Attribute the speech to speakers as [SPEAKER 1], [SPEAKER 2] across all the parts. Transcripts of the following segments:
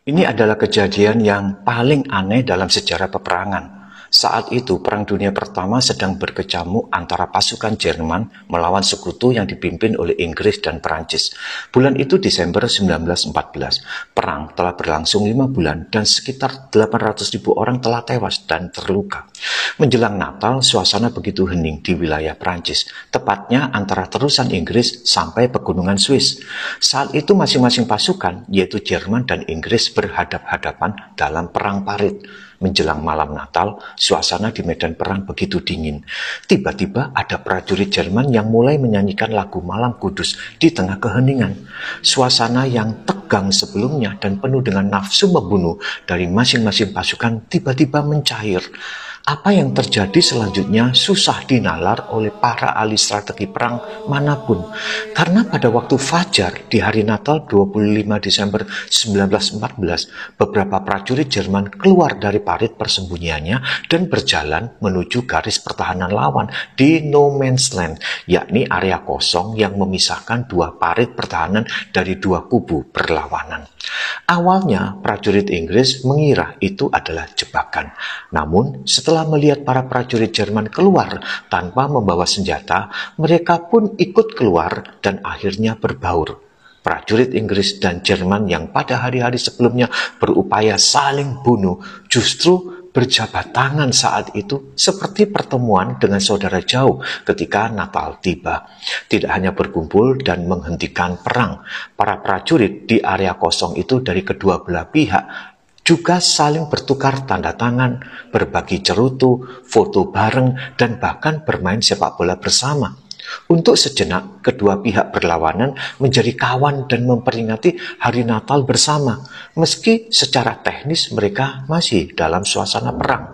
[SPEAKER 1] Ini adalah kejadian yang paling aneh dalam sejarah peperangan. Saat itu, Perang Dunia Pertama sedang berkecamuk antara pasukan Jerman melawan sekutu yang dipimpin oleh Inggris dan Perancis. Bulan itu Desember 1914. Perang telah berlangsung 5 bulan dan sekitar 800.000 orang telah tewas dan terluka. Menjelang Natal, suasana begitu hening di wilayah Perancis, tepatnya antara terusan Inggris sampai pegunungan Swiss. Saat itu masing-masing pasukan, yaitu Jerman dan Inggris, berhadap-hadapan dalam perang parit. Menjelang malam Natal, suasana di medan perang begitu dingin. Tiba-tiba ada prajurit Jerman yang mulai menyanyikan lagu Malam Kudus di tengah keheningan. Suasana yang tegang sebelumnya dan penuh dengan nafsu membunuh dari masing-masing pasukan tiba-tiba mencair. Apa yang terjadi selanjutnya susah dinalar oleh para ahli strategi perang manapun. Karena pada waktu fajar di hari Natal 25 Desember 1914, beberapa prajurit Jerman keluar dari parit persembunyiannya dan berjalan menuju garis pertahanan lawan di No Man's Land, yakni area kosong yang memisahkan dua parit pertahanan dari dua kubu berlawanan. Awalnya, prajurit Inggris mengira itu adalah jebakan. Namun, setelah melihat para prajurit Jerman keluar tanpa membawa senjata, mereka pun ikut keluar dan akhirnya berbaur. Prajurit Inggris dan Jerman yang pada hari-hari sebelumnya berupaya saling bunuh justru berjabat tangan saat itu seperti pertemuan dengan saudara jauh ketika Natal tiba. Tidak hanya berkumpul dan menghentikan perang, para prajurit di area kosong itu dari kedua belah pihak juga saling bertukar tanda tangan, berbagi cerutu, foto bareng, dan bahkan bermain sepak bola bersama. Untuk sejenak, kedua pihak berlawanan menjadi kawan dan memperingati hari Natal bersama, meski secara teknis mereka masih dalam suasana perang.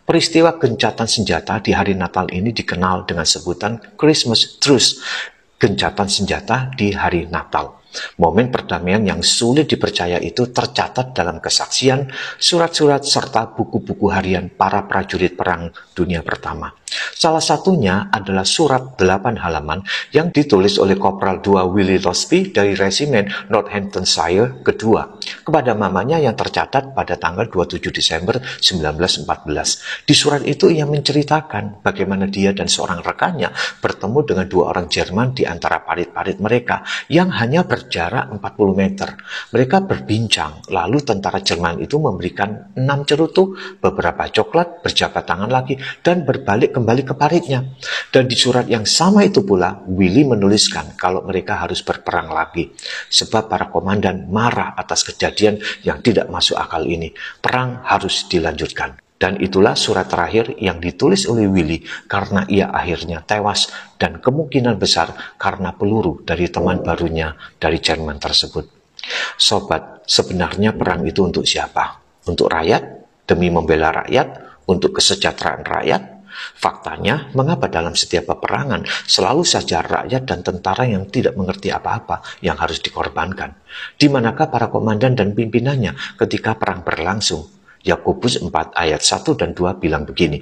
[SPEAKER 1] Peristiwa gencatan senjata di hari Natal ini dikenal dengan sebutan Christmas Truce, gencatan senjata di hari Natal. Momen perdamaian yang sulit dipercaya itu tercatat dalam kesaksian, surat-surat, serta buku-buku harian para prajurit Perang Dunia Pertama. Salah satunya adalah surat 8 halaman yang ditulis oleh Kopral II Willie Losby dari Resimen Northamptonshire kedua kepada mamanya yang tercatat pada tanggal 27 Desember 1914. Di surat itu ia menceritakan bagaimana dia dan seorang rekannya bertemu dengan dua orang Jerman di antara parit-parit mereka yang hanya berjarak 40 meter. Mereka berbincang, lalu tentara Jerman itu memberikan 6 cerutu, beberapa coklat, berjabat tangan lagi, dan berbalik kembali ke paritnya. Dan di surat yang sama itu pula, Willy menuliskan kalau mereka harus berperang lagi. Sebab para komandan marah atas kejadian yang tidak masuk akal ini. Perang harus dilanjutkan. Dan itulah surat terakhir yang ditulis oleh Willy karena ia akhirnya tewas dan kemungkinan besar karena peluru dari teman barunya dari Jerman tersebut. Sobat, sebenarnya perang itu untuk siapa? Untuk rakyat? Demi membela rakyat? Untuk kesejahteraan rakyat? Faktanya, mengapa dalam setiap peperangan selalu saja rakyat dan tentara yang tidak mengerti apa-apa yang harus dikorbankan? Di manakah para komandan dan pimpinannya ketika perang berlangsung? Yakobus 4 ayat 1 dan 2 bilang begini,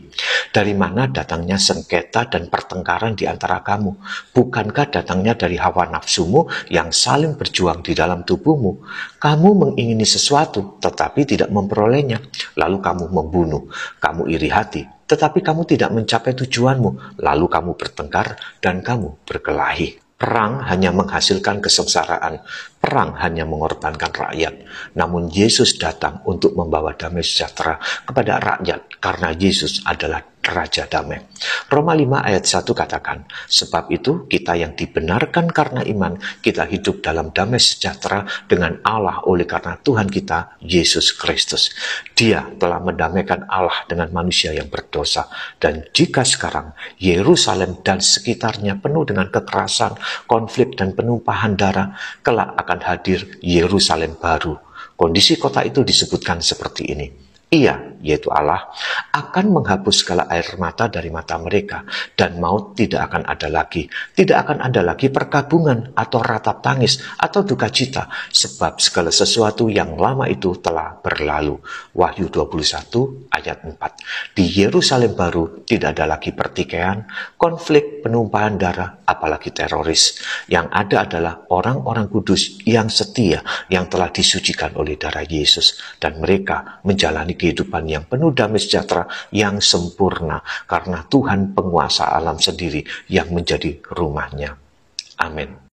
[SPEAKER 1] dari mana datangnya sengketa dan pertengkaran di antara kamu? Bukankah datangnya dari hawa nafsumu yang saling berjuang di dalam tubuhmu? Kamu mengingini sesuatu tetapi tidak memperolehnya, lalu kamu membunuh. Kamu iri hati, tetapi kamu tidak mencapai tujuanmu, lalu kamu bertengkar dan kamu berkelahi. Perang hanya menghasilkan kesengsaraan, perang hanya mengorbankan rakyat. Namun Yesus datang untuk membawa damai sejahtera kepada rakyat karena Yesus adalah Raja Damai. Roma 5 ayat 1 katakan, sebab itu kita yang dibenarkan karena iman, kita hidup dalam damai sejahtera dengan Allah oleh karena Tuhan kita, Yesus Kristus. Dia telah mendamaikan Allah dengan manusia yang berdosa. Dan jika sekarang Yerusalem dan sekitarnya penuh dengan kekerasan, konflik dan penumpahan darah, kelak akan hadir Yerusalem baru. Kondisi kota itu disebutkan seperti ini. Ia yaitu Allah, akan menghapus segala air mata dari mata mereka, dan maut tidak akan ada lagi. Tidak akan ada lagi perkabungan atau ratap tangis atau duka cita, sebab segala sesuatu yang lama itu telah berlalu. Wahyu 21 ayat 4. Di Yerusalem baru tidak ada lagi pertikaian, konflik, penumpahan darah, apalagi teroris. Yang ada adalah orang-orang kudus yang setia, yang telah disucikan oleh darah Yesus, dan mereka menjalani kehidupan yang penuh damai sejahtera yang sempurna, karena Tuhan penguasa alam sendiri yang menjadi rumahnya. Amin.